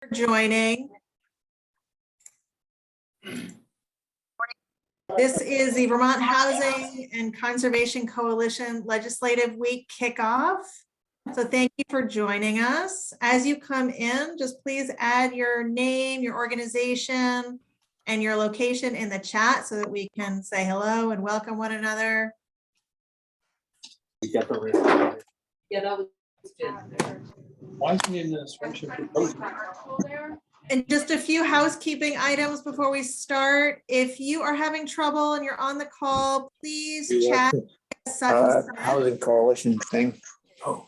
for joining. This is the Vermont Housing and Conservation Coalition Legislative Week kickoff. So thank you for joining us. As you come in, just please add your name, your organization, and your location in the chat so that we can say hello and welcome one another. You got the real. Yeah, that was Why is he in the spreadsheet proposal? And just a few housekeeping items before we start. If you are having trouble and you're on the call, please chat. Housing coalition thing. Oh.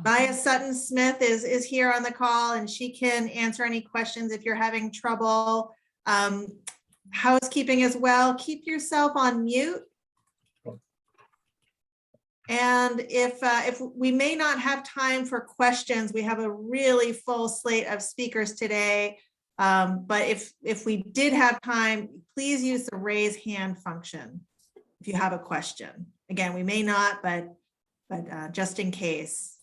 Maya Sutton Smith is here on the call and she can answer any questions if you're having trouble. Housekeeping as well, keep yourself on mute. And if we may not have time for questions, we have a really full slate of speakers today. But if we did have time, please use the raise hand function if you have a question. Again, we may not, but just in case.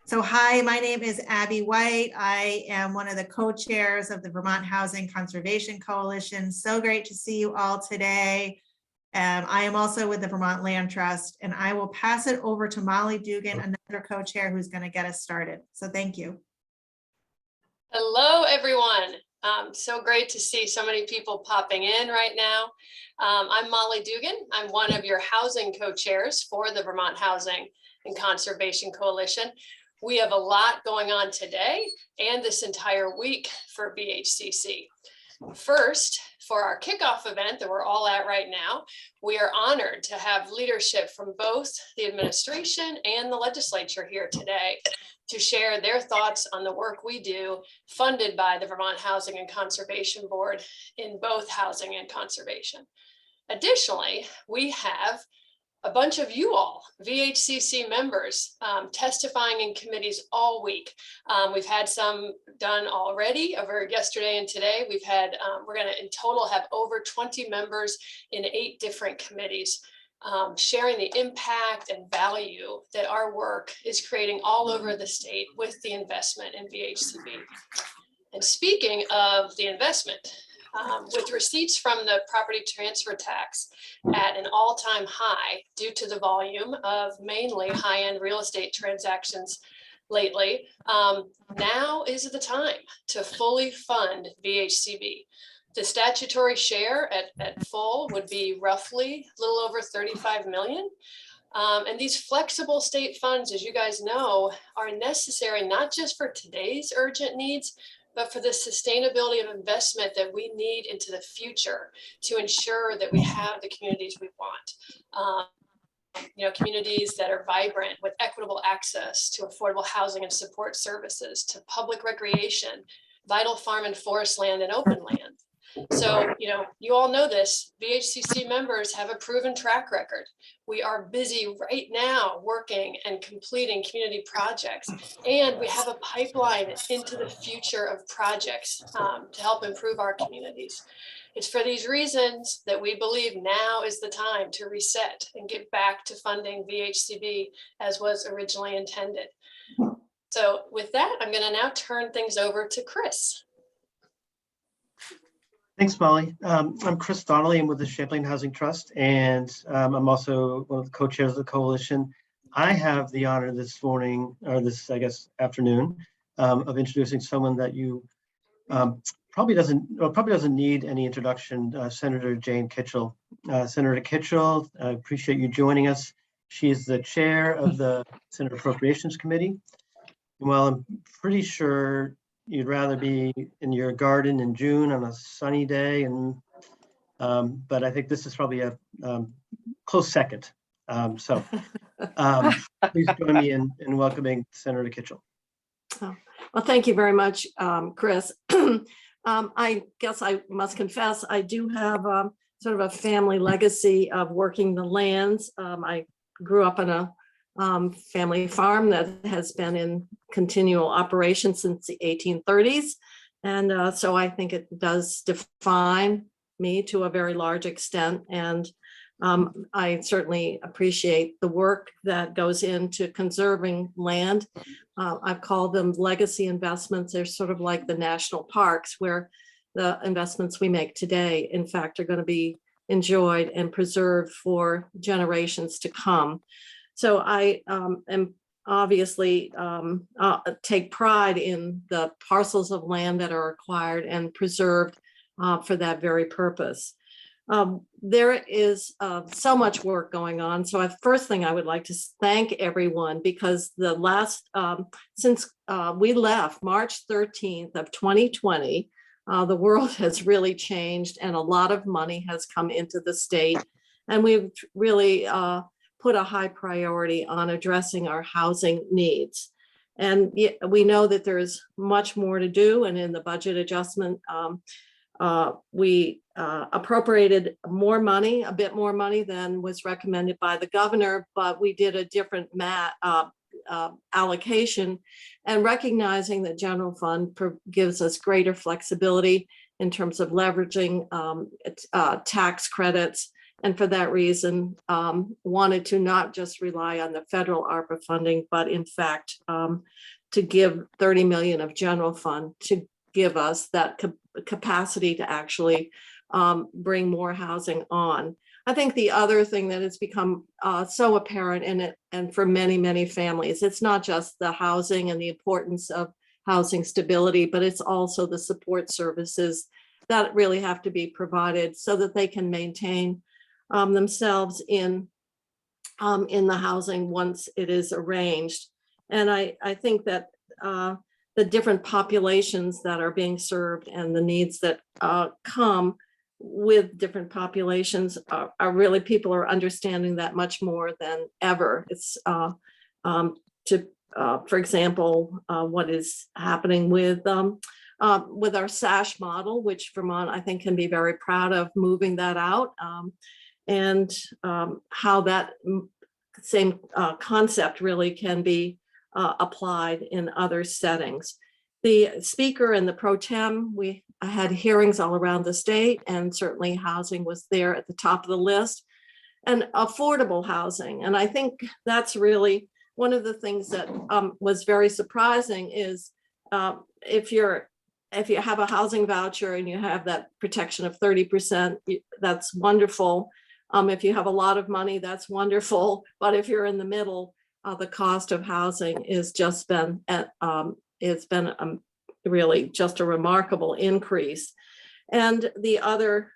So hi, my name is Abby White. I am one of the co-chairs of the Vermont Housing Conservation Coalition. So great to see you all today. I am also with the Vermont Land Trust, and I will pass it over to Molly Dugan, another co-chair who's going to get us started. So thank you. Hello, everyone. So great to see so many people popping in right now. I'm Molly Dugan. I'm one of your housing co-chairs for the Vermont Housing and Conservation Coalition. We have a lot going on today and this entire week for VHCC. First, for our kickoff event that we're all at right now, we are honored to have leadership from both the administration and the legislature here today to share their thoughts on the work we do funded by the Vermont Housing and Conservation Board in both housing and conservation. Additionally, we have a bunch of you all, VHCC members, testifying in committees all week. We've had some done already over yesterday and today. We've had, we're gonna in total have over 20 members in 8 different committees, sharing the impact and value that our work is creating all over the state with the investment in VHCB. And speaking of the investment, with receipts from the property transfer tax at an all-time high due to the volume of mainly high-end real estate transactions lately, now is the time to fully fund VHCB. The statutory share at full would be roughly a little over 35 million. And these flexible state funds, as you guys know, are necessary not just for today's urgent needs, but for the sustainability of investment that we need into the future to ensure that we have the communities we want. You know, communities that are vibrant with equitable access to affordable housing and support services, to public recreation, vital farm and forest land and open land. So, you know, you all know this, VHCC members have a proven track record. We are busy right now working and completing community projects, and we have a pipeline into the future of projects to help improve our communities. It's for these reasons that we believe now is the time to reset and get back to funding VHCB as was originally intended. So with that, I'm going to now turn things over to Chris. Thanks, Molly. I'm Chris Donnelly. I'm with the Champlain Housing Trust, and I'm also one of the co-chairs of the coalition. I have the honor this morning, or this, I guess, afternoon, of introducing someone that you probably doesn't need any introduction, Senator Jane Kitchell. Senator Kitchell, I appreciate you joining us. She is the chair of the Senate Appropriations Committee. And while I'm pretty sure you'd rather be in your garden in June on a sunny day, and but I think this is probably a close second. So please join me in welcoming Senator Kitchell. Oh, well, thank you very much, Chris. I guess I must confess, I do have sort of a family legacy of working the lands. I grew up on a family farm that has been in continual operation since the 1830s. And so I think it does define me to a very large extent. And I certainly appreciate the work that goes into conserving land. I've called them legacy investments. They're sort of like the national parks, where the investments we make today, in fact, are going to be enjoyed and preserved for generations to come. So I am obviously take pride in the parcels of land that are acquired and preserved for that very purpose. There is so much work going on. So first thing I would like to thank everyone, because the last, since we left March 13th of 2020, the world has really changed and a lot of money has come into the state. And we've really put a high priority on addressing our housing needs. And we know that there's much more to do. And in the budget adjustment, we appropriated more money, a bit more money than was recommended by the governor, but we did a different allocation, and recognizing that general fund gives us greater flexibility in terms of leveraging tax credits. And for that reason, wanted to not just rely on the federal ARPA funding, but in fact, to give 30 million of general fund to give us that capacity to actually bring more housing on. I think the other thing that has become so apparent in it, and for many, many families, it's not just the housing and the importance of housing stability, but it's also the support services that really have to be provided so that they can maintain themselves in the housing once it is arranged. And I think that the different populations that are being served and the needs that come with different populations are really, people are understanding that much more than ever. It's for example, what is happening with our SASH model, which Vermont, I think, can be very proud of moving that out, and how that same concept really can be applied in other settings. The speaker and the pro tem, I had hearings all around the state, and certainly housing was there at the top of the list, and affordable housing. And I think that's really one of the things that was very surprising is if you have a housing voucher and you have that protection of 30%, that's wonderful. If you have a lot of money, that's wonderful. But if you're in the middle, the cost of housing is just been it's been really just a remarkable increase. And the other,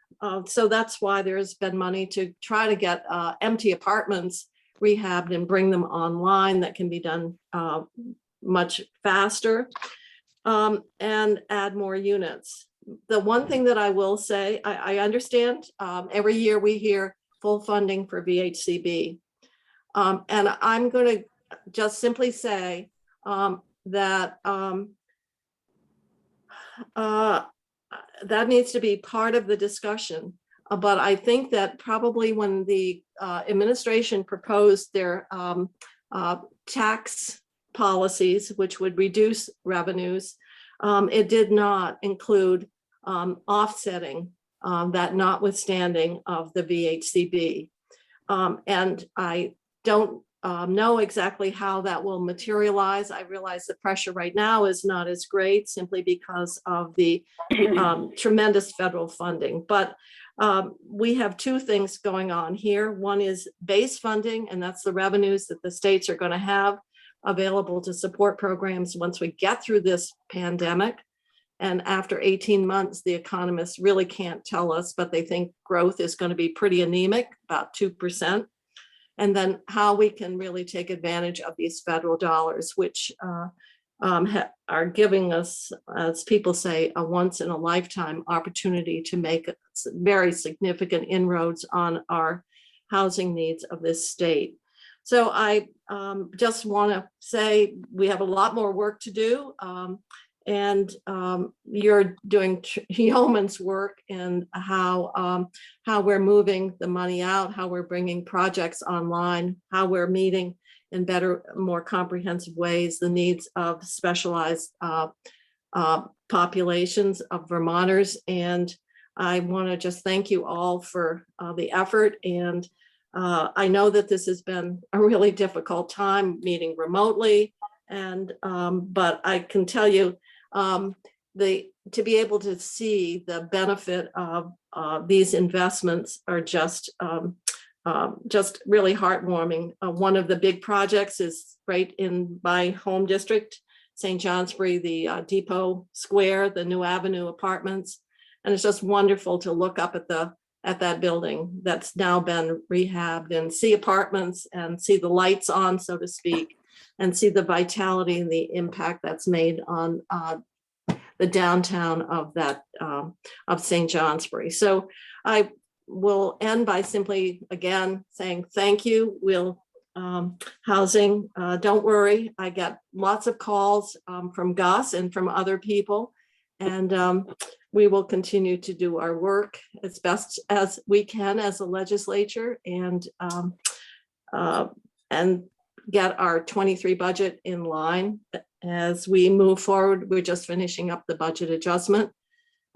so that's why there's been money to try to get empty apartments rehabbed and bring them online. That can be done much faster, and add more units. The one thing that I will say, I understand every year we hear full funding for VHCB. And I'm going to just simply say that that needs to be part of the discussion. But I think that probably when the administration proposed their tax policies, which would reduce revenues, it did not include offsetting that notwithstanding of the VHCB. And I don't know exactly how that will materialize. I realize the pressure right now is not as great simply because of the tremendous federal funding. But we have two things going on here. One is base funding, and that's the revenues that the states are going to have available to support programs once we get through this pandemic. And after 18 months, the economists really can't tell us, but they think growth is going to be pretty anemic, about 2%. And then how we can really take advantage of these federal dollars, which are giving us, as people say, a once in a lifetime opportunity to make very significant inroads on our housing needs of this state. So I just want to say we have a lot more work to do. And you're doing yeoman's work in how we're moving the money out, how we're bringing projects online, how we're meeting in better, more comprehensive ways the needs of specialized populations of Vermonters. And I want to just thank you all for the effort. And I know that this has been a really difficult time meeting remotely, and but I can tell you to be able to see the benefit of these investments are just really heartwarming. One of the big projects is right in my home district, St. Johnsbury, the Depot Square, the new Avenue apartments. And it's just wonderful to look up at that building that's now been rehabbed and see apartments and see the lights on, so to speak, and see the vitality and the impact that's made on the downtown of that of St. Johnsbury. So I will end by simply again saying thank you. We'll housing, don't worry. I get lots of calls from Gus and from other people, and we will continue to do our work as best as we can as a legislature, and get our 23 budget in line as we move forward. We're just finishing up the budget adjustment.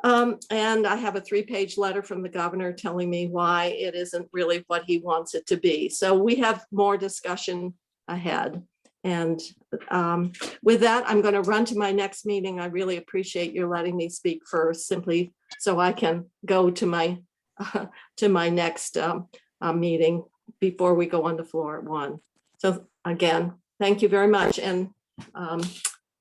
And I have a 3-page letter from the governor telling me why it isn't really what he wants it to be. So we have more discussion ahead. And with that, I'm going to run to my next meeting. I really appreciate your letting me speak first, simply so I can go to my next meeting before we go on the floor at 1. So again, thank you very much. And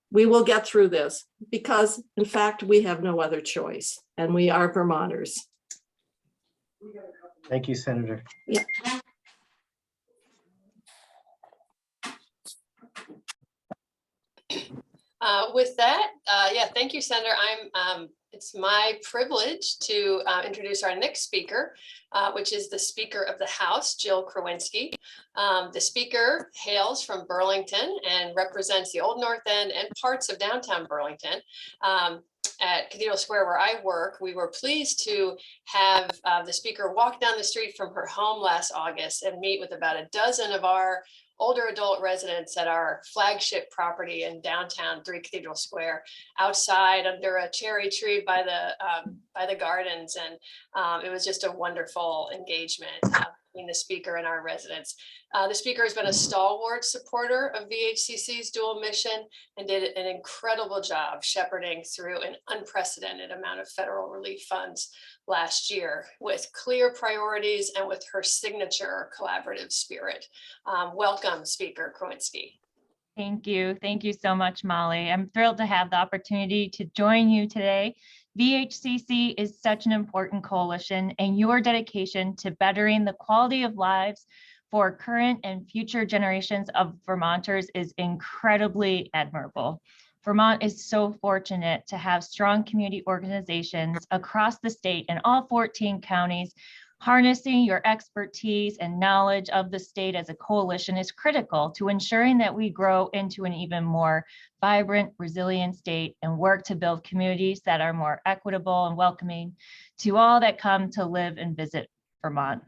we will get through this because, in fact, we have no other choice, and we are Vermonters. Thank you, Senator. Yeah. With that, yeah, thank you, Senator. It's my privilege to introduce our next speaker, which is the Speaker of the House, Jill Krawinski. The speaker hails from Burlington and represents the Old North End and parts of downtown Burlington. At Cathedral Square, where I work, we were pleased to have the speaker walk down the street from her home last August and meet with about a dozen of our older adult residents at our flagship property in downtown 3 Cathedral Square, outside under a cherry tree by the gardens. And it was just a wonderful engagement between the speaker and our residents. The speaker has been a stalwart supporter of VHCC's dual mission and did an incredible job shepherding through an unprecedented amount of federal relief funds last year with clear priorities and with her signature collaborative spirit. Welcome, Speaker Krawinski. Thank you. Thank you so much, Molly. I'm thrilled to have the opportunity to join you today. VHCC is such an important coalition, and your dedication to bettering the quality of lives for current and future generations of Vermonters is incredibly admirable. Vermont is so fortunate to have strong community organizations across the state in all 14 counties. Harnessing your expertise and knowledge of the state as a coalition is critical to ensuring that we grow into an even more vibrant, resilient state and work to build communities that are more equitable and welcoming to all that come to live and visit Vermont.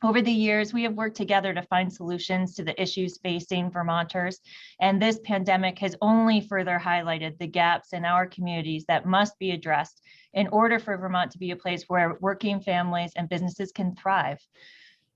Over the years, we have worked together to find solutions to the issues facing Vermonters, and this pandemic has only further highlighted the gaps in our communities that must be addressed in order for Vermont to be a place where working families and businesses can thrive.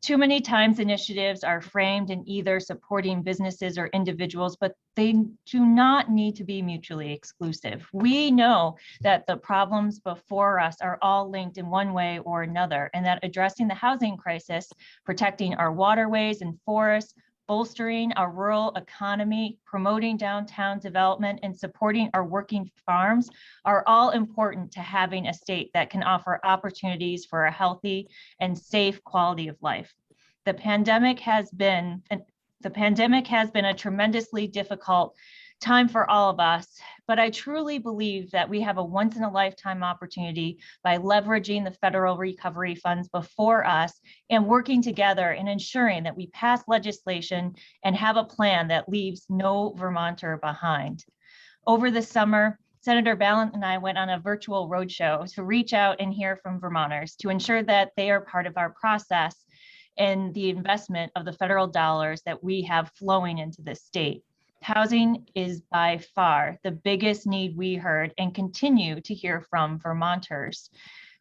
Too many times initiatives are framed in either supporting businesses or individuals, but they do not need to be mutually exclusive. We know that the problems before us are all linked in one way or another, and that addressing the housing crisis, protecting our waterways and forests, bolstering our rural economy, promoting downtown development, and supporting our working farms are all important to having a state that can offer opportunities for a healthy and safe quality of life. The pandemic has been a tremendously difficult time for all of us, but I truly believe that we have a once-in-a-lifetime opportunity by leveraging the federal recovery funds before us and working together and ensuring that we pass legislation and have a plan that leaves no Vermonter behind. Over the summer, Senator Ballant and I went on a virtual roadshow to reach out and hear from Vermonters to ensure that they are part of our process and the investment of the federal dollars that we have flowing into this state. Housing is by far the biggest need we heard and continue to hear from Vermonters.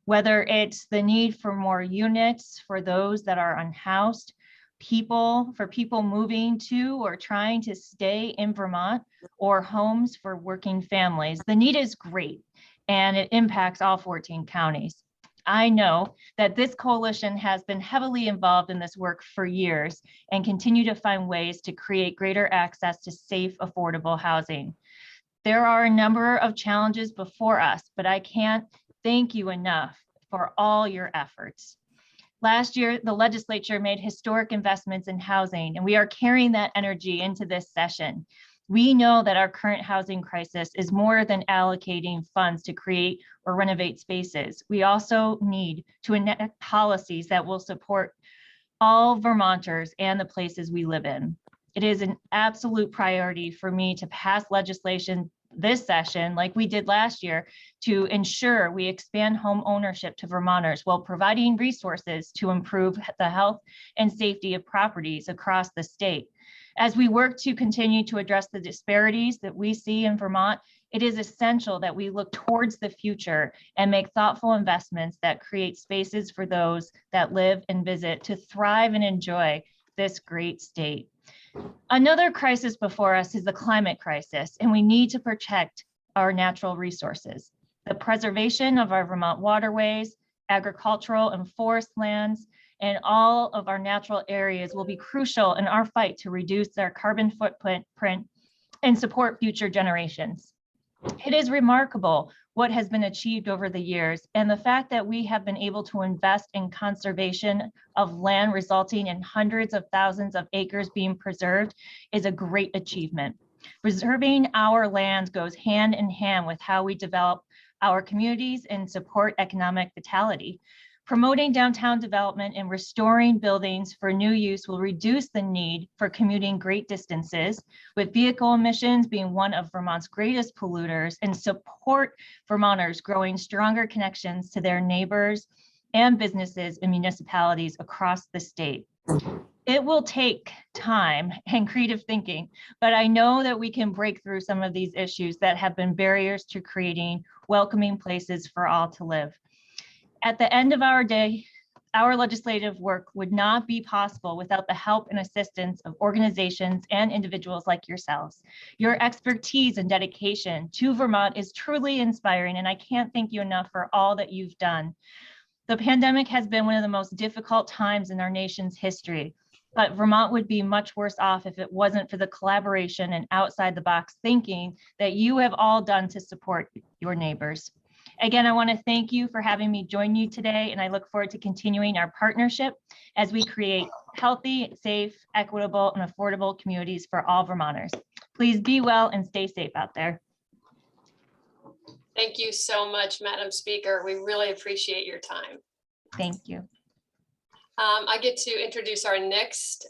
Whether it's the need for more units for those that are unhoused, for people moving to or trying to stay in Vermont, or homes for working families. The need is great, and it impacts all 14 counties. I know that this coalition has been heavily involved in this work for years and continue to find ways to create greater access to safe, affordable housing. There are a number of challenges before us, but I can't thank you enough for all your efforts. Last year, the legislature made historic investments in housing, and we are carrying that energy into this session. We know that our current housing crisis is more than allocating funds to create or renovate spaces. We also need to enact policies that will support all Vermonters and the places we live in. It is an absolute priority for me to pass legislation this session, like we did last year, to ensure we expand home ownership to Vermonters while providing resources to improve the health and safety of properties across the state. As we work to continue to address the disparities that we see in Vermont, it is essential that we look towards the future and make thoughtful investments that create spaces for those that live and visit to thrive and enjoy this great state. Another crisis before us is the climate crisis, and we need to protect our natural resources. The preservation of our Vermont waterways, agricultural and forest lands, and all of our natural areas will be crucial in our fight to reduce our carbon footprint and support future generations. It is remarkable what has been achieved over the years, and the fact that we have been able to invest in conservation of land resulting in hundreds of thousands of acres being preserved is a great achievement. Preserving our land goes hand in hand with how we develop our communities and support economic vitality. Promoting downtown development and restoring buildings for new use will reduce the need for commuting great distances, with vehicle emissions being one of Vermont's greatest polluters, and support Vermonters growing stronger connections to their neighbors and businesses and municipalities across the state. It will take time and creative thinking, but I know that we can break through some of these issues that have been barriers to creating welcoming places for all to live. At the end of our day, our legislative work would not be possible without the help and assistance of organizations and individuals like yourselves. Your expertise and dedication to Vermont is truly inspiring, and I can't thank you enough for all that you've done. The pandemic has been one of the most difficult times in our nation's history, but Vermont would be much worse off if it wasn't for the collaboration and outside the box thinking that you have all done to support your neighbors. Again, I want to thank you for having me join you today, and I look forward to continuing our partnership as we create healthy, safe, equitable, and affordable communities for all Vermonters. Please be well and stay safe out there. Thank you so much, Madam Speaker. We really appreciate your time. Thank you. I get to introduce our next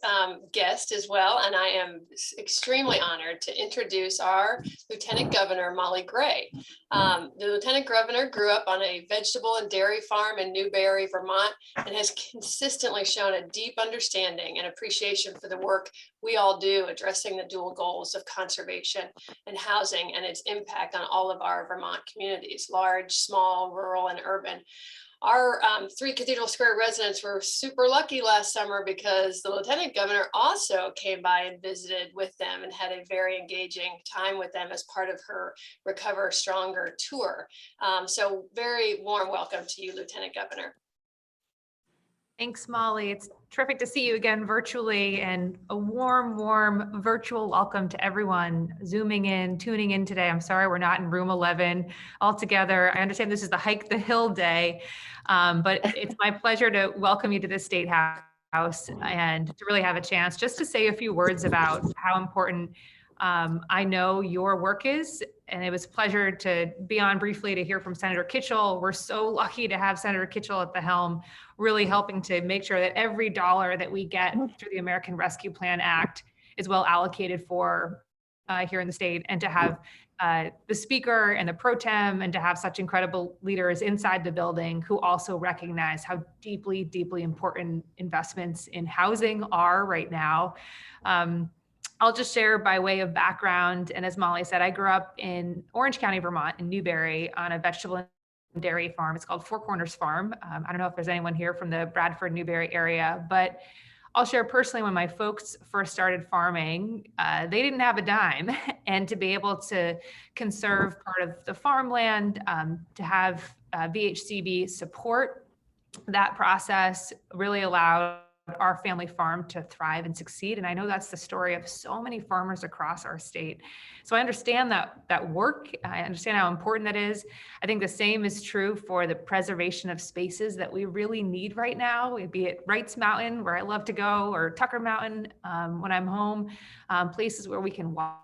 guest as well, and I am extremely honored to introduce our Lieutenant Governor, Molly Gray. The Lieutenant Governor grew up on a vegetable and dairy farm in Newberry, Vermont, and has consistently shown a deep understanding and appreciation for the work we all do addressing the dual goals of conservation and housing and its impact on all of our Vermont communities, large, small, rural, and urban. Our 3 Cathedral Square residents were super lucky last summer because the Lieutenant Governor also came by and visited with them and had a very engaging time with them as part of her Recover Stronger tour. So very warm welcome to you, Lieutenant Governor. Thanks, Molly. It's terrific to see you again virtually, and a warm virtual welcome to everyone zooming in, tuning in today. I'm sorry we're not in room 11 all together. I understand this is the Hike the Hill day, but it's my pleasure to welcome you to the State House and to really have a chance just to say a few words about how important I know your work is. And it was a pleasure to be on briefly to hear from Senator Kitchell. We're so lucky to have Senator Kitchell at the helm, really helping to make sure that every dollar that we get through the American Rescue Plan Act is well allocated for here in the state, and to have the speaker and the pro tem, and to have such incredible leaders inside the building who also recognize how deeply important investments in housing are right now. I'll just share by way of background. And as Molly said, I grew up in Orange County, Vermont, in Newberry, on a vegetable and dairy farm. It's called Four Corners Farm. I don't know if there's anyone here from the Bradford, Newberry area, but I'll share personally, when my folks first started farming, they didn't have a dime. And to be able to conserve part of the farmland, to have VHCB support that process really allowed our family farm to thrive and succeed. And I know that's the story of so many farmers across our state. So I understand that work. I understand how important that is. I think the same is true for the preservation of spaces that we really need right now, be it Wrights Mountain, where I love to go, or Tucker Mountain when I'm home, places where we can walk,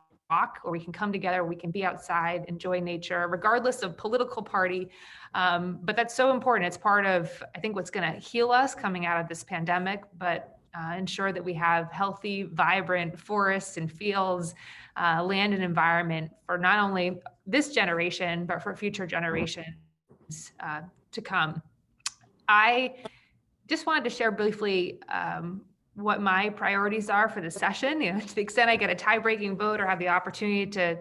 or we can come together, we can be outside, enjoy nature, regardless of political party. But that's so important. It's part of, I think, what's going to heal us coming out of this pandemic, but ensure that we have healthy, vibrant forests and fields, land and environment for not only this generation, but for future generations to come. I just wanted to share briefly what my priorities are for the session. To the extent I get a tie-breaking vote or have the opportunity to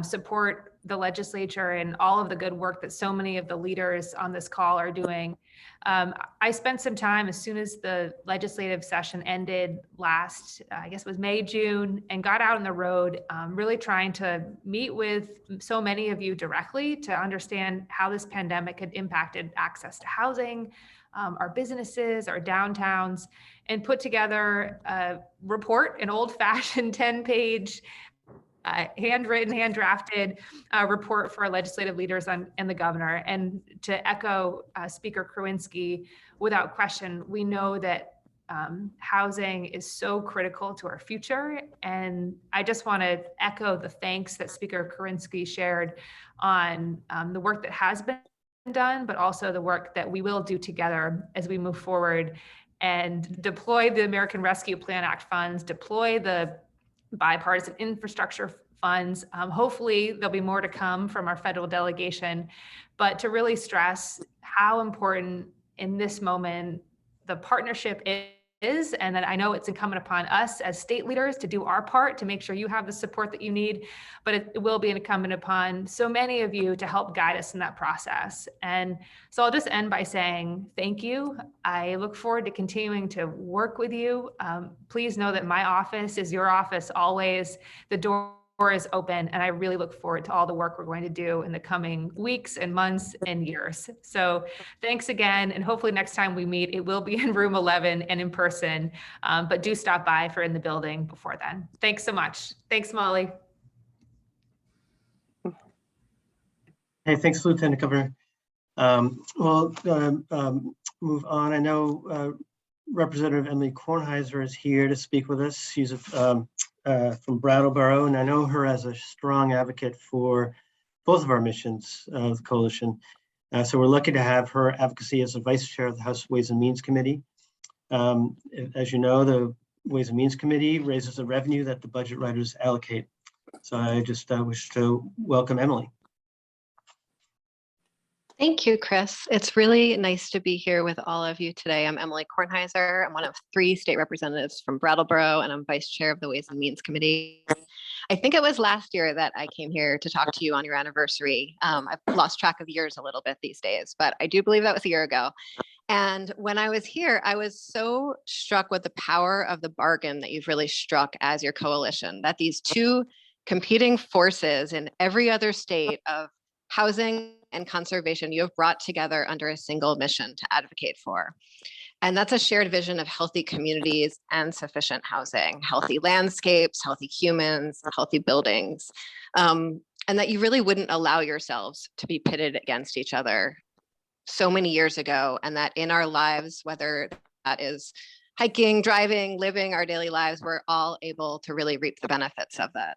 support the legislature and all of the good work that so many of the leaders on this call are doing. I spent some time as soon as the legislative session ended last, I guess it was May, June, and got out on the road, really trying to meet with so many of you directly to understand how this pandemic had impacted access to housing, our businesses, our downtowns, and put together a report, an old-fashioned 10-page handwritten, hand-drafted report for our legislative leaders and the governor. And to echo Speaker Krawinski, without question, we know that housing is so critical to our future. And I just want to echo the thanks that Speaker Krawinski shared on the work that has been done, but also the work that we will do together as we move forward and deploy the American Rescue Plan Act funds, deploy the bipartisan infrastructure funds. Hopefully there'll be more to come from our federal delegation, but to really stress how important in this moment the partnership is, and that I know it's incumbent upon us as state leaders to do our part to make sure you have the support that you need, but it will be incumbent upon so many of you to help guide us in that process. And so I'll just end by saying thank you. I look forward to continuing to work with you. Please know that my office is your office always. The door is open, and I really look forward to all the work we're going to do in the coming weeks and months and years. So thanks again, and hopefully next time we meet, it will be in room 11 and in person, but do stop by if you're in the building before then. Thanks so much. Thanks, Molly. Hey, thanks, Lieutenant Governor. We'll move on. I know Representative Emily Kornheiser is here to speak with us. She's from Brattleboro, and I know her as a strong advocate for both of our missions of the coalition. So we're lucky to have her advocacy as the vice chair of the House Ways and Means Committee. As you know, the Ways and Means Committee raises the revenue that the budget writers allocate. So I just wish to welcome Emily. Thank you, Chris. It's really nice to be here with all of you today. I'm Emily Kornheiser. I'm one of 3 state representatives from Brattleboro, and I'm vice chair of the Ways and Means Committee. I think it was last year that I came here to talk to you on your anniversary. I've lost track of years a little bit these days, but I do believe that was a year ago. And when I was here, I was so struck with the power of the bargain that you've really struck as your coalition, that these 2 competing forces in every other state of housing and conservation you have brought together under a single mission to advocate for. And that's a shared vision of healthy communities and sufficient housing, healthy landscapes, healthy humans, healthy buildings, and that you really wouldn't allow yourselves to be pitted against each other so many years ago, and that in our lives, whether that is hiking, driving, living our daily lives, we're all able to really reap the benefits of that.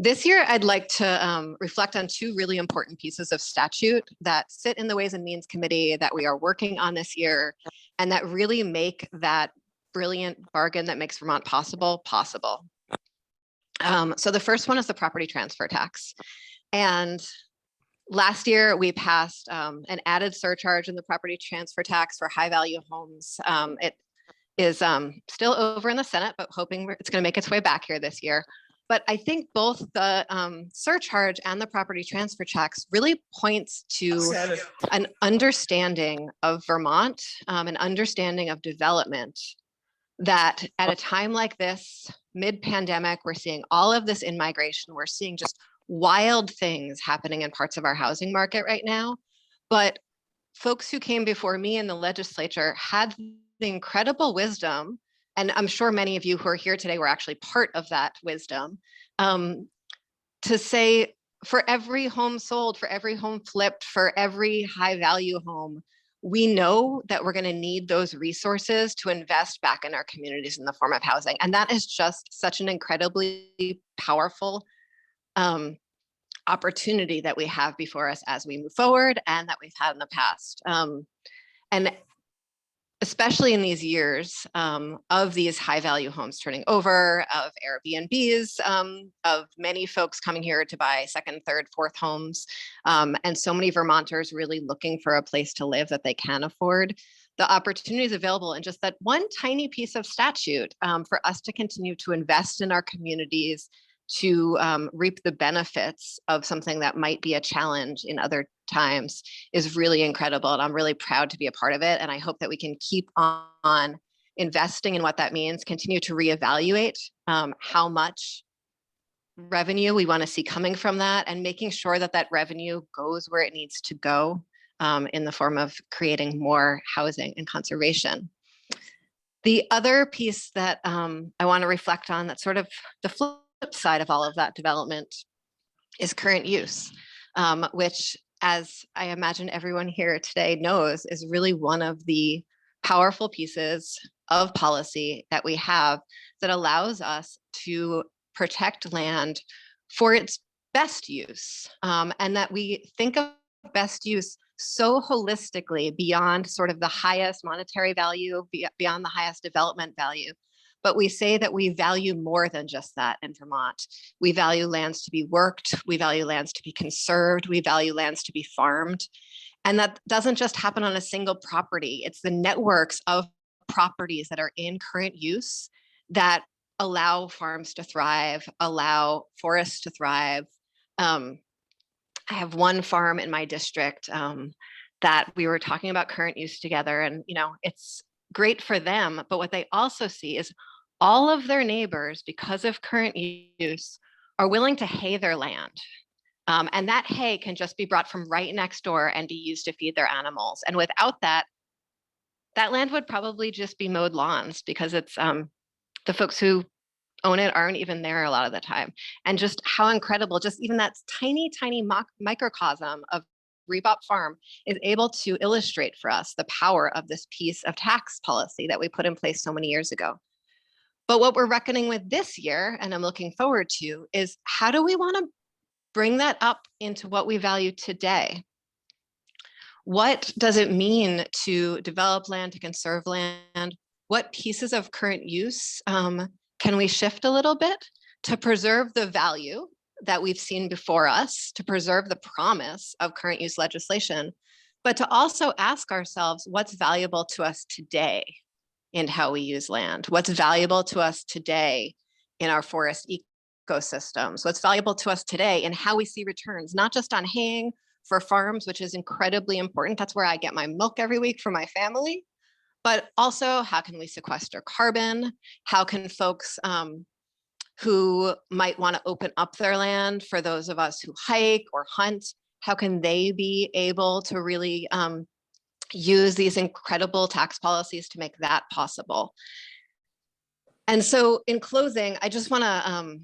This year, I'd like to reflect on 2 really important pieces of statute that sit in the Ways and Means Committee that we are working on this year, and that really make that brilliant bargain that makes Vermont possible. So the first one is the property transfer tax. And last year, we passed an added surcharge in the property transfer tax for high value homes. It is still over in the Senate, but hoping it's going to make its way back here this year. But I think both the surcharge and the property transfer tax really points to an understanding of Vermont, an understanding of development that at a time like this, mid-pandemic, we're seeing all of this in-migration. We're seeing just wild things happening in parts of our housing market right now. But folks who came before me in the legislature had the incredible wisdom, and I'm sure many of you who are here today were actually part of that wisdom, to say, for every home sold, for every home flipped, for every high value home, we know that we're going to need those resources to invest back in our communities in the form of housing. And that is just such an incredibly powerful opportunity that we have before us as we move forward and that we've had in the past. And especially in these years of these high value homes turning over, of Airbnbs, of many folks coming here to buy second, third, fourth homes, and so many Vermonters really looking for a place to live that they can afford. The opportunities available in just that one tiny piece of statute for us to continue to invest in our communities, to reap the benefits of something that might be a challenge in other times is really incredible. And I'm really proud to be a part of it. And I hope that we can keep on investing in what that means, continue to reevaluate how much revenue we want to see coming from that, and making sure that that revenue goes where it needs to go in the form of creating more housing and conservation. The other piece that I want to reflect on, that's sort of the flip side of all of that development, is current use, which, as I imagine everyone here today knows, is really one of the powerful pieces of policy that we have that allows us to protect land for its best use, and that we think of best use so holistically beyond sort of the highest monetary value, beyond the highest development value. But we say that we value more than just that in Vermont. We value lands to be worked, we value lands to be conserved, we value lands to be farmed. And that doesn't just happen on a single property. It's the networks of properties that are in current use that allow farms to thrive, allow forests to thrive. I have one farm in my district that we were talking about current use together, and it's great for them, but what they also see is all of their neighbors, because of current use, are willing to hay their land. And that hay can just be brought from right next door and be used to feed their animals. And without that, that land would probably just be mowed lawns, because it's the folks who own it aren't even there a lot of the time. And just how incredible, just even that tiny, tiny microcosm of Rebop Farm is able to illustrate for us the power of this piece of tax policy that we put in place so many years ago. But what we're reckoning with this year, and I'm looking forward to, is how do we want to bring that up into what we value today? What does it mean to develop land, to conserve land? What pieces of current use can we shift a little bit to preserve the value that we've seen before us, to preserve the promise of current use legislation, but to also ask ourselves what's valuable to us today in how we use land, what's valuable to us today in our forest ecosystems, what's valuable to us today in how we see returns, not just on haying for farms, which is incredibly important. That's where I get my milk every week for my family, but also how can we sequester carbon? How can folks who might want to open up their land for those of us who hike or hunt, how can they be able to really use these incredible tax policies to make that possible? And so in closing, I just want to,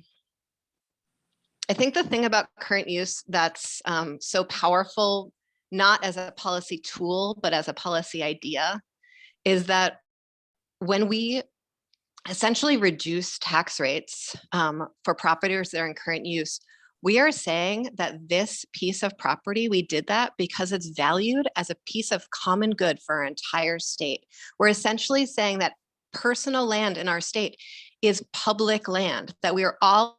I think the thing about current use that's so powerful, not as a policy tool, but as a policy idea, is that when we essentially reduce tax rates for properties that are in current use, we are saying that this piece of property, we did that because it's valued as a piece of common good for our entire state. We're essentially saying that personal land in our state is public land, that we are all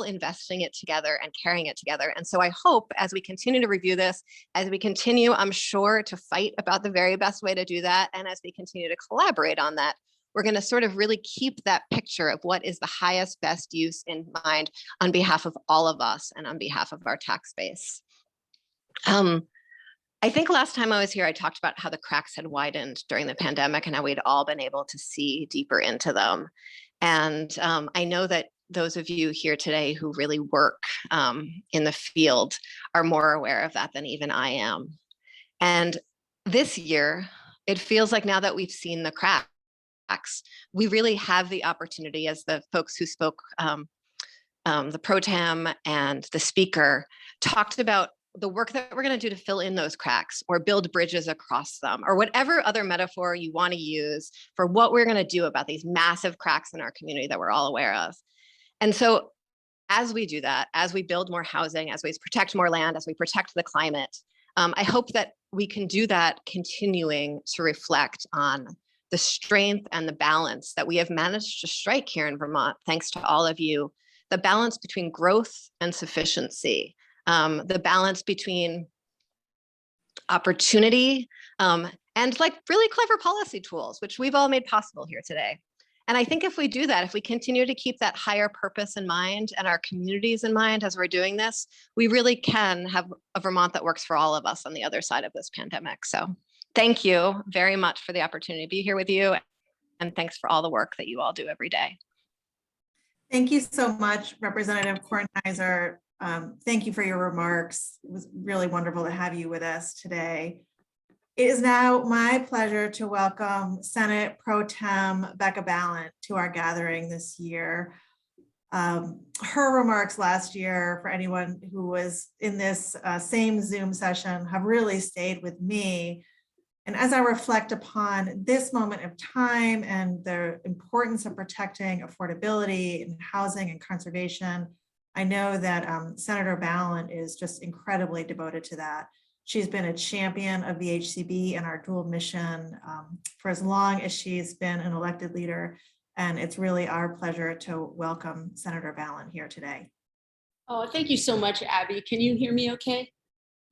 investing it together and carrying it together. And so I hope as we continue to review this, as we continue, I'm sure, to fight about the very best way to do that, and as we continue to collaborate on that, we're going to sort of really keep that picture of what is the highest best use in mind on behalf of all of us and on behalf of our tax base. I think last time I was here, I talked about how the cracks had widened during the pandemic and how we'd all been able to see deeper into them. And I know that those of you here today who really work in the field are more aware of that than even I am. And this year, it feels like now that we've seen the cracks, we really have the opportunity, as the folks who spoke, the pro tem and the speaker talked about the work that we're going to do to fill in those cracks or build bridges across them, or whatever other metaphor you want to use for what we're going to do about these massive cracks in our community that we're all aware of. And so as we do that, as we build more housing, as we protect more land, as we protect the climate, I hope that we can do that continuing to reflect on the strength and the balance that we have managed to strike here in Vermont, thanks to all of you, the balance between growth and sufficiency, the balance between opportunity and like really clever policy tools, which we've all made possible here today. And I think if we do that, if we continue to keep that higher purpose in mind and our communities in mind as we're doing this, we really can have a Vermont that works for all of us on the other side of this pandemic. So thank you very much for the opportunity to be here with you. And thanks for all the work that you all do every day. Thank you so much, Representative Kornheiser. Thank you for your remarks. It was really wonderful to have you with us today. It is now my pleasure to welcome Senate Pro Tem Becca Balint to our gathering this year. Her remarks last year, for anyone who was in this same Zoom session, have really stayed with me. And as I reflect upon this moment of time and the importance of protecting affordability and housing and conservation, I know that Senator Balint is just incredibly devoted to that. She's been a champion of VHCB and our dual mission for as long as she's been an elected leader. And it's really our pleasure to welcome Senator Balint here today. Oh, thank you so much, Abby. Can you hear me okay?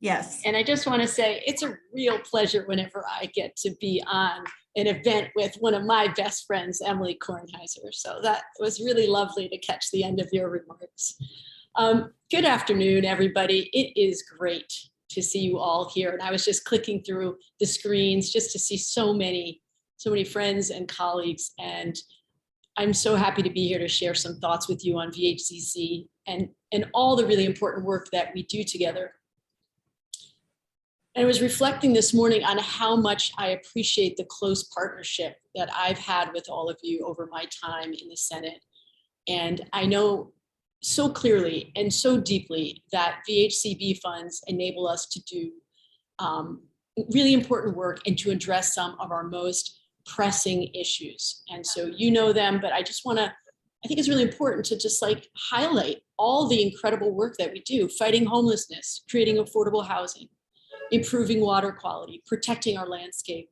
Yes. And I just want to say it's a real pleasure whenever I get to be on an event with one of my best friends, Emily Kornheiser. So that was really lovely to catch the end of your remarks. Good afternoon, everybody. It is great to see you all here. And I was just clicking through the screens just to see so many friends and colleagues. And I'm so happy to be here to share some thoughts with you on VHCC and all the really important work that we do together. And I was reflecting this morning on how much I appreciate the close partnership that I've had with all of you over my time in the Senate. And I know so clearly and so deeply that VHCB funds enable us to do really important work and to address some of our most pressing issues. And so you know them, but I think it's really important to just like highlight all the incredible work that we do, fighting homelessness, creating affordable housing, improving water quality, protecting our landscape,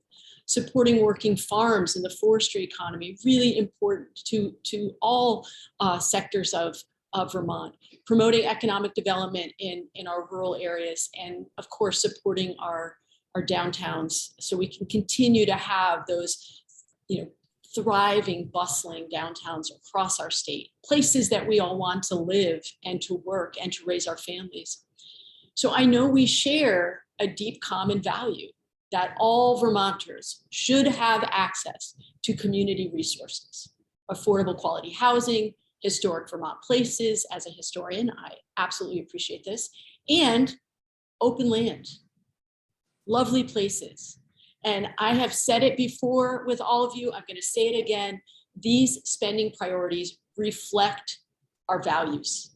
supporting working farms in the forestry economy, really important to all sectors of Vermont, promoting economic development in our rural areas, and of course, supporting our downtowns so we can continue to have those, thriving, bustling downtowns across our state, places that we all want to live and to work and to raise our families. So I know we share a deep common value that all Vermonters should have access to community resources, affordable quality housing, historic Vermont places. As a historian, I absolutely appreciate this, and open land, lovely places. And I have said it before with all of you, I'm going to say it again, these spending priorities reflect our values,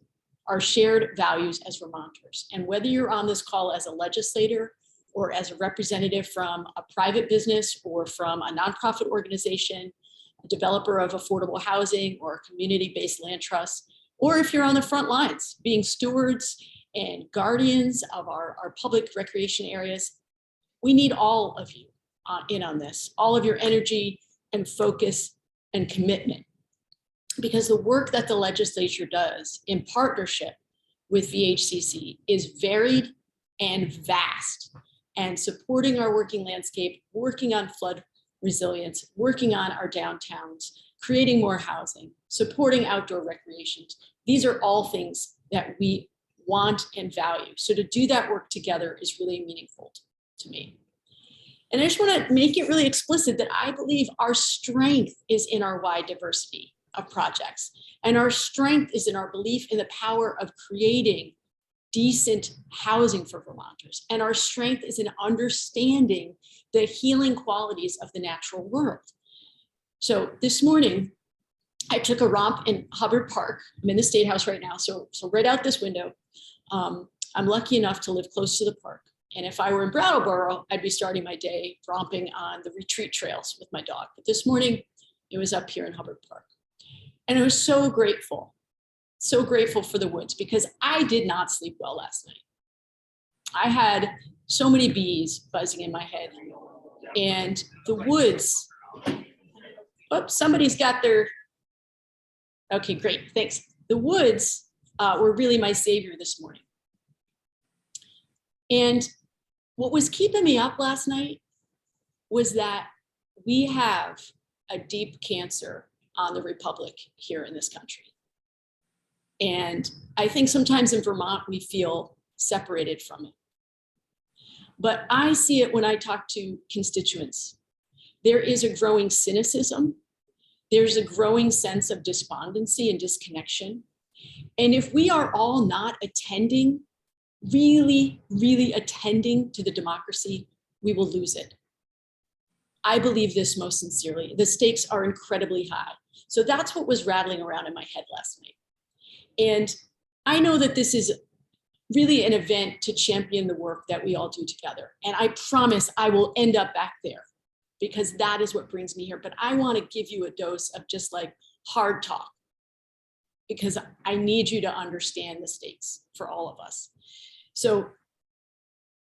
our shared values as Vermonters. And whether you're on this call as a legislator or as a representative from a private business or from a nonprofit organization, a developer of affordable housing or a community-based land trust, or if you're on the front lines being stewards and guardians of our public recreation areas, we need all of you in on this, all of your energy and focus and commitment. Because the work that the legislature does in partnership with VHCC is varied and vast, and supporting our working landscape, working on flood resilience, working on our downtowns, creating more housing, supporting outdoor recreation. These are all things that we want and value. So to do that work together is really meaningful to me. And I just want to make it really explicit that I believe our strength is in our wide diversity of projects. And our strength is in our belief in the power of creating decent housing for Vermonters. And our strength is in understanding the healing qualities of the natural world. So this morning, I took a romp in Hubbard Park. I'm in the State House right now. So right out this window, I'm lucky enough to live close to the park. And if I were in Brattleboro, I'd be starting my day romping on the retreat trails with my dog. But this morning, it was up here in Hubbard Park. And I was so grateful for the woods because I did not sleep well last night. I had so many bees buzzing in my head. And the woods, oops, somebody's got their, okay, great, thanks. The woods were really my savior this morning. And what was keeping me up last night was that we have a deep cancer on the Republic here in this country. And I think sometimes in Vermont, we feel separated from it. But I see it when I talk to constituents. There is a growing cynicism. There's a growing sense of despondency and disconnection. And if we are all not attending, really attending to the democracy, we will lose it. I believe this most sincerely. The stakes are incredibly high. So that's what was rattling around in my head last night. And I know that this is really an event to champion the work that we all do together. And I promise I will end up back there because that is what brings me here. But I want to give you a dose of just like hard talk because I need you to understand the stakes for all of us. So,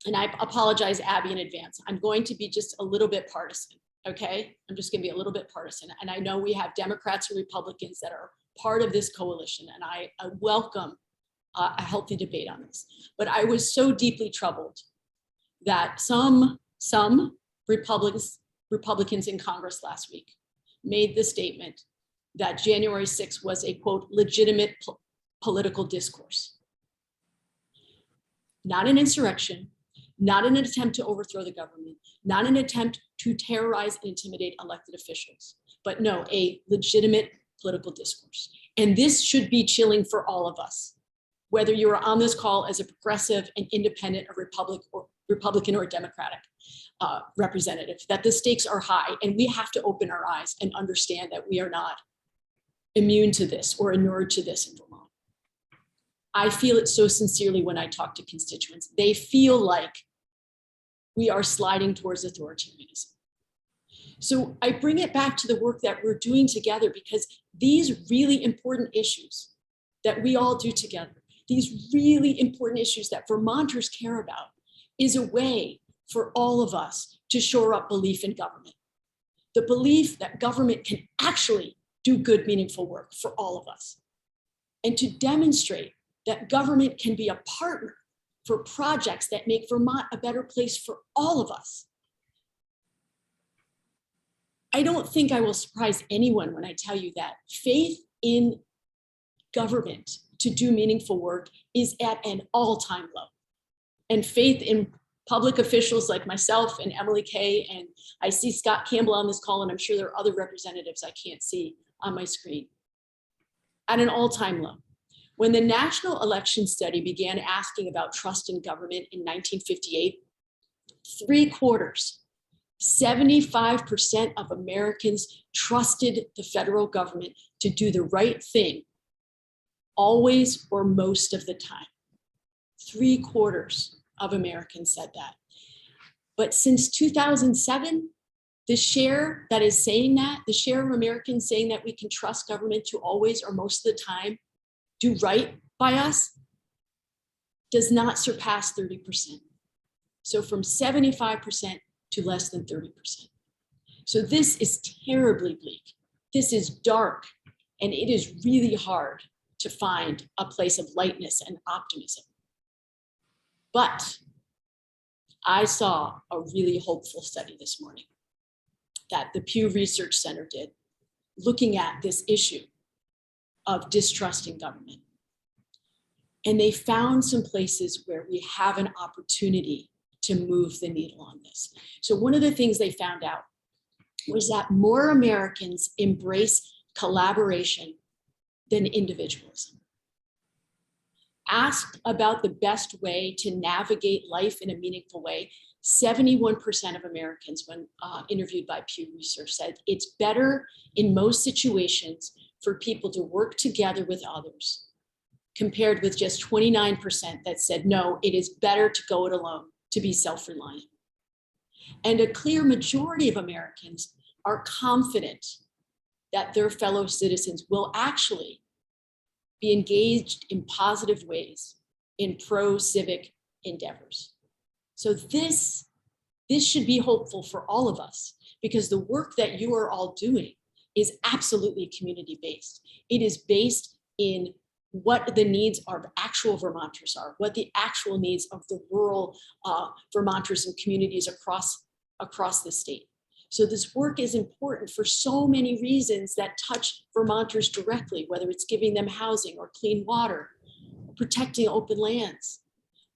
and I apologize, Abby, in advance. I'm going to be just a little bit partisan, okay? I'm just gonna be a little bit partisan. And I know we have Democrats and Republicans that are part of this coalition, and I welcome a healthy debate on this. But I was so deeply troubled that some Republicans in Congress last week made the statement that January 6th was a, quote, legitimate political discourse. Not an insurrection, not an attempt to overthrow the government, not an attempt to terrorize and intimidate elected officials, but no, a legitimate political discourse. And this should be chilling for all of us, whether you are on this call as a progressive, an independent, a Republican or a Democratic representative, that the stakes are high and we have to open our eyes and understand that we are not immune to this or inured to this in Vermont. I feel it so sincerely when I talk to constituents. They feel like we are sliding towards authoritarianism. So I bring it back to the work that we're doing together because these really important issues that we all do together, these really important issues that Vermonters care about, is a way for all of us to shore up belief in government. The belief that government can actually do good, meaningful work for all of us. And to demonstrate that government can be a partner for projects that make Vermont a better place for all of us. I don't think I will surprise anyone when I tell you that faith in government to do meaningful work is at an all-time low. And faith in public officials like myself and Emily Kay, and I see Scott Campbell on this call, and I'm sure there are other representatives I can't see on my screen, at an all-time low. When the National Election Study began asking about trust in government in 1958, 75% of Americans trusted the federal government to do the right thing, always or most of the time. 3/4 of Americans said that. But since 2007, the share that is saying that, the share of Americans saying that we can trust government to always or most of the time do right by us, does not surpass 30%. So from 75% to less than 30%. So this is terribly bleak. This is dark, and it is really hard to find a place of lightness and optimism. But I saw a really hopeful study this morning that the Pew Research Center did, looking at this issue of distrusting government. And they found some places where we have an opportunity to to move the needle on this. So one of the things they found out was that more Americans embrace collaboration than individualism. Asked about the best way to navigate life in a meaningful way, 71% of Americans, when interviewed by Pew Research, said it's better in most situations for people to work together with others, compared with just 29% that said, no, it is better to go it alone, to be self-reliant. And a clear majority of Americans are confident that their fellow citizens will actually be engaged in positive ways in pro-civic endeavors. So this should be hopeful for all of us, because the work that you are all doing is absolutely community-based. It is based in what the needs of actual Vermonters are, what the actual needs of the rural Vermonters and communities across the state. So this work is important for so many reasons that touch Vermonters directly, whether it's giving them housing or clean water, protecting open lands.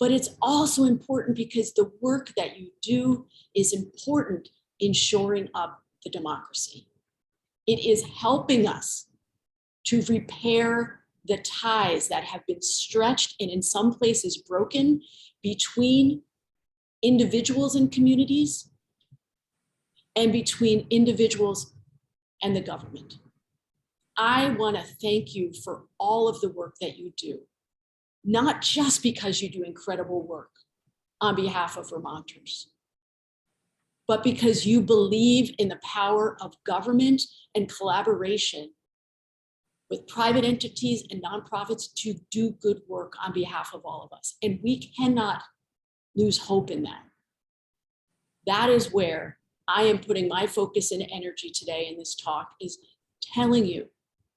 But it's also important because the work that you do is important in shoring up the democracy. It is helping us to repair the ties that have been stretched and in some places broken between individuals and communities, and between individuals and the government. I want to thank you for all of the work that you do, not just because you do incredible work on behalf of Vermonters, but because you believe in the power of government and collaboration with private entities and nonprofits to do good work on behalf of all of us. And we cannot lose hope in that. That is where I am putting my focus and energy today in this talk, is telling you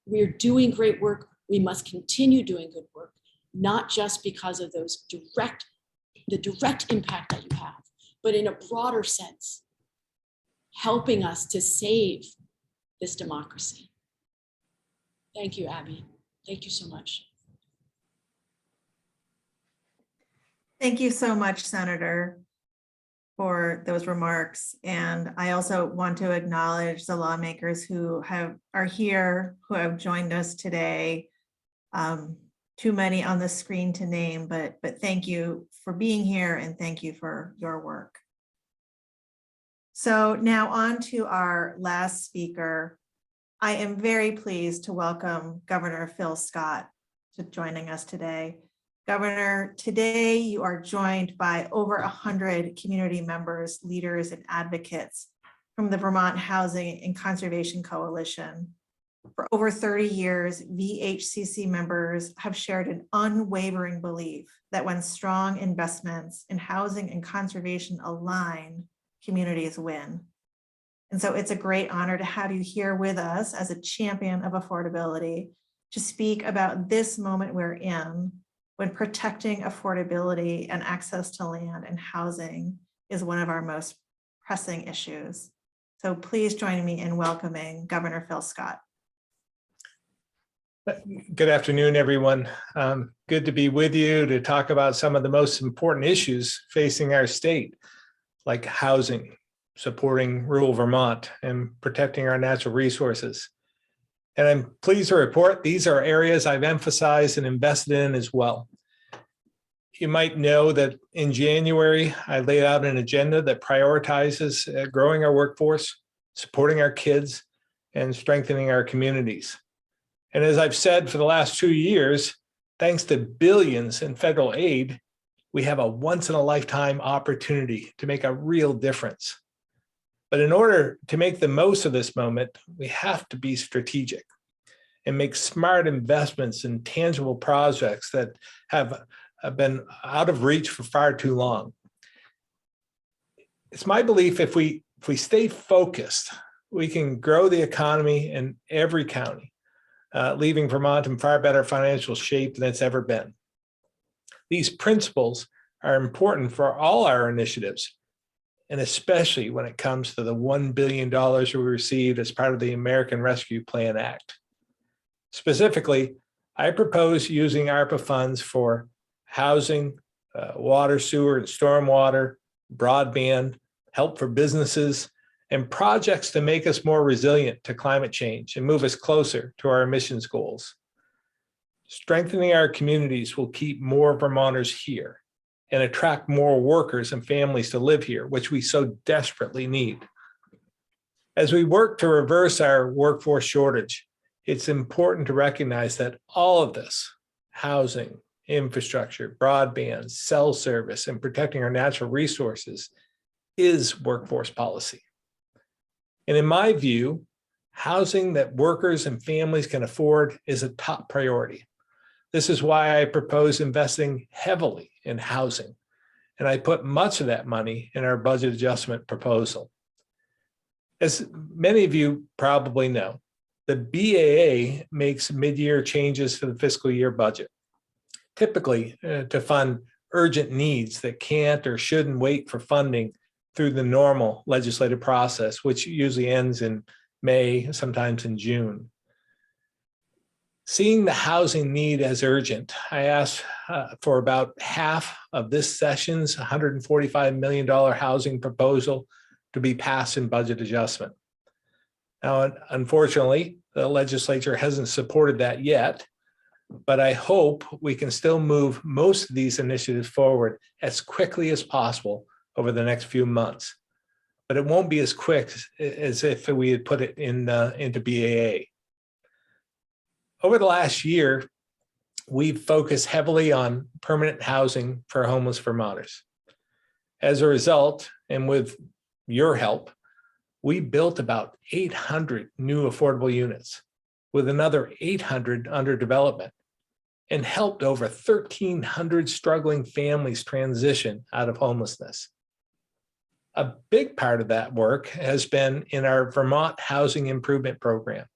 we're doing great work. We must continue doing good work, not just because of the direct impact that you have, but in a broader sense, helping us to save this democracy. Thank you, Abby. Thank you so much. Thank you so much, Senator, for those remarks. And I also want to acknowledge the lawmakers who are here, who have joined us today. Too many on the screen to name, but thank you for being here and thank you for your work. So now on to our last speaker. I am very pleased to welcome Governor Phil Scott to joining us today. Governor, today you are joined by over 100 community members, leaders, and advocates from the Vermont Housing and Conservation Coalition. For over 30 years, VHCC members have shared an unwavering belief that when strong investments in housing and conservation align, communities win. And so it's a great honor to have you here with us as a champion of affordability to speak about this moment we're in, when protecting affordability and access to land and housing is one of our most pressing issues. So please join me in welcoming Governor Phil Scott. Good afternoon, everyone. Good to be with you to talk about some of the most important issues facing our state, like housing, supporting rural Vermont, and protecting our natural resources. And I'm pleased to report these are areas I've emphasized and invested in as well. You might know that in January, I laid out an agenda that prioritizes growing our workforce, supporting our kids, and strengthening our communities. And as I've said for the last 2 years, thanks to billions in federal aid, we have a once-in-a-lifetime opportunity to make a real difference. But in order to make the most of this moment, we have to be strategic and make smart investments in tangible projects that have been out of reach for far too long. It's my belief if we stay focused, we can grow the economy in every county, leaving Vermont in far better financial shape than it's ever been. These principles are important for all our initiatives, and especially when it comes to the $1 billion we received as part of the American Rescue Plan Act. Specifically, I propose using ARPA funds for housing, water, sewer, and stormwater, broadband, help for businesses, and projects to make us more resilient to climate change and move us closer to our emissions goals. Strengthening our communities will keep more Vermonters here and attract more workers and families to live here, which we so desperately need. As we work to reverse our workforce shortage, it's important to recognize that all of this, housing, infrastructure, broadband, cell service, and protecting our natural resources, is workforce policy. And in my view, housing that workers and families can afford is a top priority. This is why I propose investing heavily in housing, and I put much of that money in our budget adjustment proposal. As many of you probably know, the BAA makes mid-year changes to the fiscal year budget, typically to fund urgent needs that can't or shouldn't wait for funding through the normal legislative process, which usually ends in May, sometimes in June. Seeing the housing need as urgent, I asked for about half of this session's $145 million housing proposal to be passed in budget adjustment. Now, unfortunately, the legislature hasn't supported that yet, but I hope we can still move most of these initiatives forward as quickly as possible over the next few months. But it won't be as quick as if we had put it into BAA. Over the last year, we've focused heavily on permanent housing for homeless Vermonters. As a result, and with your help, we built about 800 new affordable units, with another 800 under development, and helped over 1,300 struggling families transition out of homelessness. A big part of that work has been in our Vermont Housing Improvement Program.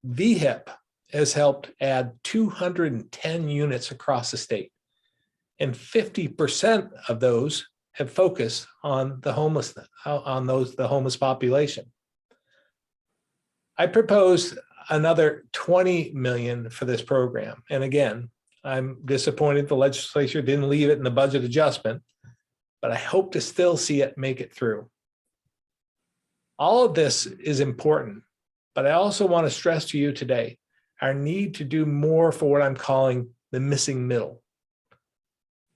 VHIP has helped add 210 units across the state, and 50% of those have focused on the homelessness, the homeless population. I proposed another 20 million for this program. And again, I'm disappointed the legislature didn't leave it in the budget adjustment, but I hope to still see it make it through. All of this is important, but I also want to stress to you today our need to do more for what I'm calling the missing middle.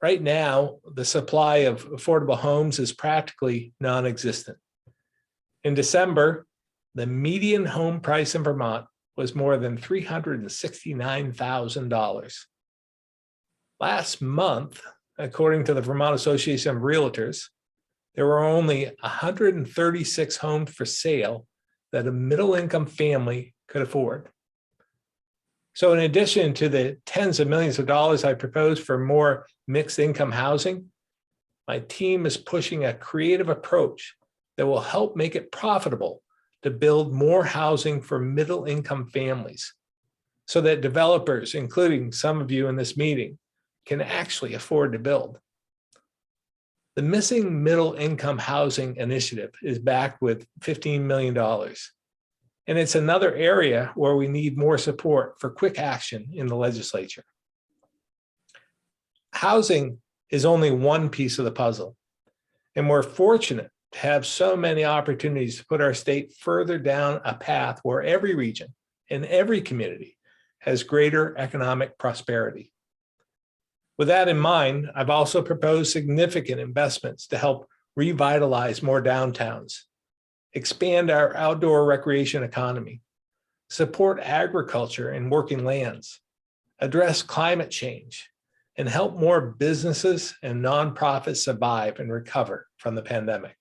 Right now, the supply of affordable homes is practically non-existent. In December, the median home price in Vermont was more than $369,000. Last month, according to the Vermont Association of Realtors, there were only 136 homes for sale that a middle-income family could afford. So in addition to the tens of millions of dollars I proposed for more mixed income housing, my team is pushing a creative approach that will help make it profitable to build more housing for middle income families so that developers, including some of you in this meeting, can actually afford to build. The Missing Middle Income Housing Initiative is backed with $15 million. And it's another area where we need more support for quick action in the legislature. Housing is only one piece of the puzzle, and we're fortunate to have so many opportunities to put our state further down a path where every region and every community has greater economic prosperity. With that in mind, I've also proposed significant investments to help revitalize more downtowns, expand our outdoor recreation economy, support agriculture and working lands, address climate change, and help more businesses and nonprofits survive and recover from the pandemic.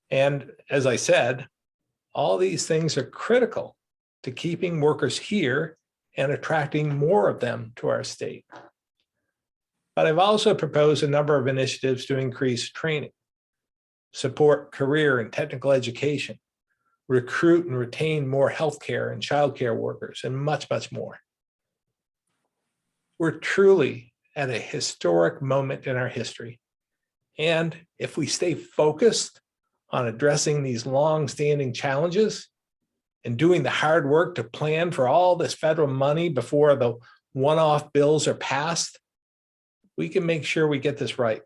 And as I said, all these things are critical to keeping workers here and attracting more of them to our state. But I've also proposed a number of initiatives to increase training, support career and technical education, recruit and retain more healthcare and childcare workers, and much, much more. We're truly at a historic moment in our history. And if we stay focused on addressing these long-standing challenges and doing the hard work to plan for all this federal money before the one-off bills are passed, we can make sure we get this right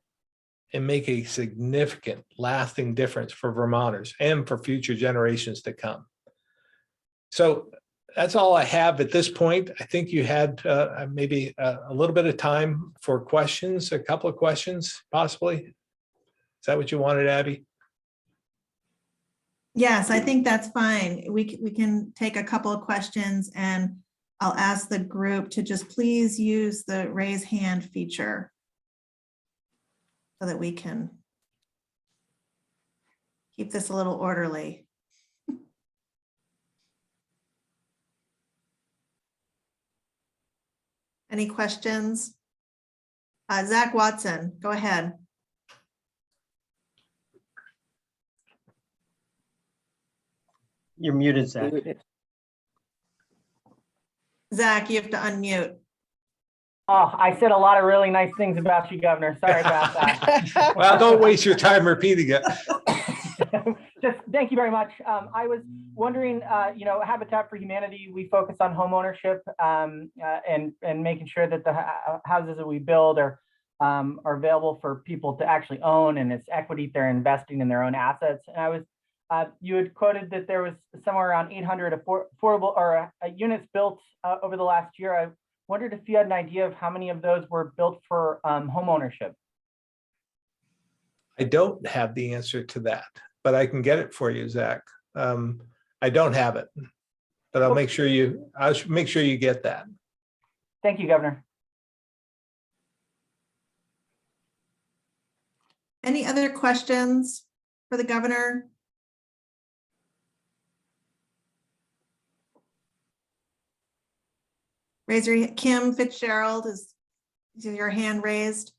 and make a significant lasting difference for Vermonters and for future generations to come. So that's all I have at this point. I think you had maybe a little bit of time for questions, a couple of questions, possibly. Is that what you wanted, Abby? Yes, I think that's fine. We can take a couple of questions, and I'll ask the group to just please use the raise hand feature so that we can keep this a little orderly. Any questions? Zach Watson, go ahead. You're muted, Zach. Zach, you have to unmute. Oh, I said a lot of really nice things about you, Governor. Sorry about that. Well, don't waste your time repeating it. Just thank you very much. I was wondering, Habitat for Humanity, we focus on home ownership and making sure that the houses that we build are available for people to actually own, and it's equity they're investing in their own assets. And I was, you had quoted that there was somewhere around 800 affordable or units built over the last year. I wondered if you had an idea of how many of those were built for home ownership. I don't have the answer to that, but I can get it for you, Zach. I don't have it, but I'll make sure you get that. Thank you, Governor. Any other questions for the governor? Raise your hand. Kim Fitzgerald, is your hand raised?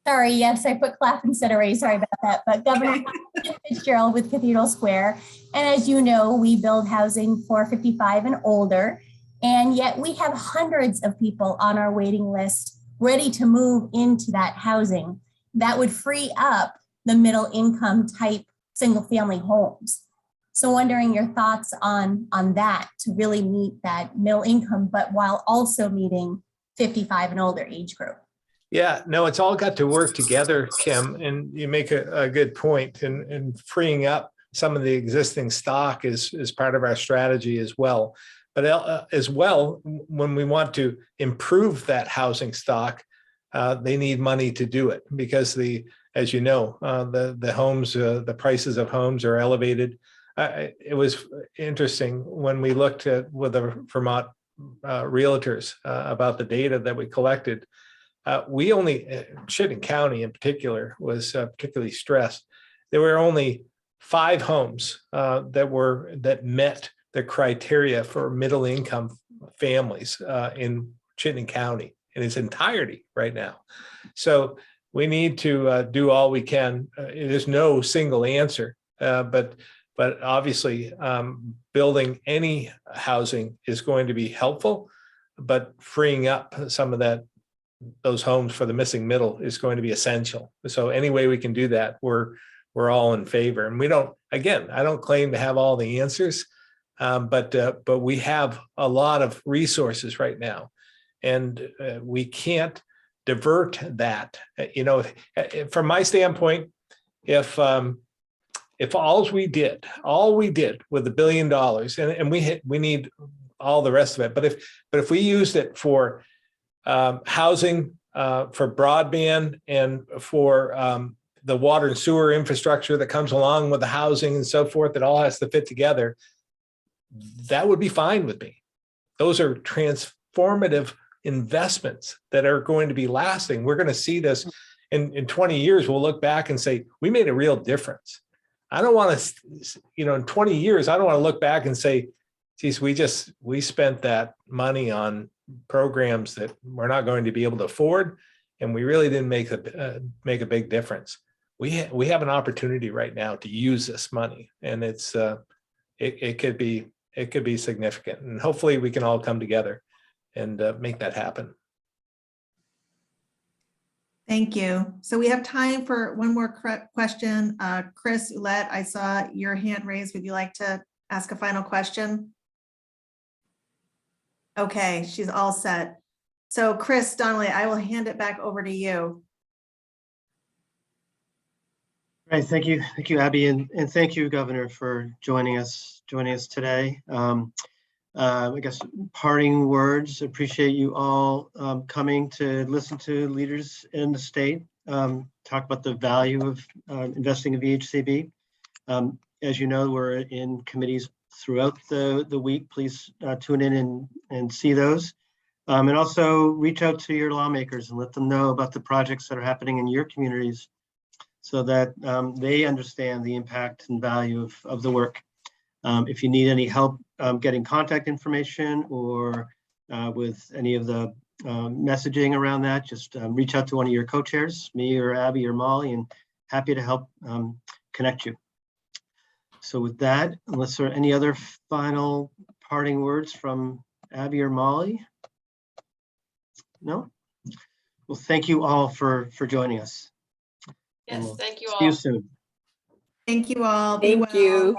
Sorry, yes, I put clap instead of raise. Sorry about that. But Governor Fitzgerald with Cathedral Square. And as you know, we build housing for 55 and older. And yet we have hundreds of people on our waiting list ready to move into that housing that would free up the middle income type single family homes. So wondering your thoughts on that to really meet that middle income, but while also meeting 55 and older age group. Yeah, no, it's all got to work together, Kim, and you make a good point. And freeing up some of the existing stock is part of our strategy as well. But as well, when we want to improve that housing stock, they need money to do it because as you know, the homes, the prices of homes are elevated. It was interesting when we looked at with the Vermont realtors about the data that we collected. We only, Chittenden County in particular was particularly stressed. There were only 5 homes that met the criteria for middle income families in Chittenden County in its entirety right now. So we need to do all we can. There's no single answer, but obviously building any housing is going to be helpful, but freeing up some of those homes for the missing middle is going to be essential. So any way we can do that, we're all in favor. And I don't claim to have all the answers, but we have a lot of resources right now, and we can't divert that. From my standpoint, if all we did with $1 billion, and we need all the rest of it, but if we used it for housing, for broadband, and for the water and sewer infrastructure that comes along with the housing and so forth, that all has to fit together, that would be fine with me. Those are transformative investments that are going to be lasting. We're going to see this in 20 years. We'll look back and say, we made a real difference. I don't want to, in 20 years, I don't want to look back and say, geez, we spent that money on programs that we're not going to be able to afford, and we really didn't make a big difference. We have an opportunity right now to use this money, and it could be significant, and hopefully we can all come together and make that happen. Thank you. So we have time for one more question. Chris Ouellette, I saw your hand raised. Would you like to ask a final question? Okay, she's all set. So Chris Donnelly, I will hand it back over to you. Right, thank you, Abby, and thank you, Governor, for joining us today. I guess parting words. Appreciate you all coming to listen to leaders in the state talk about the value of investing in VHCB. As you know, we're in committees throughout the week. Please tune in and see those. And also reach out to your lawmakers and let them know about the projects that are happening in your communities so that they understand the impact and value of the work. If you need any help getting contact information or with any of the messaging around that, just reach out to one of your co-chairs, me or Abby or Molly, and happy to help connect you. So with that, unless there are any other final parting words from Abby or Molly? No? Well, thank you all for joining us. Yes, thank you all. See you soon. Thank you all. Be Thank well. you.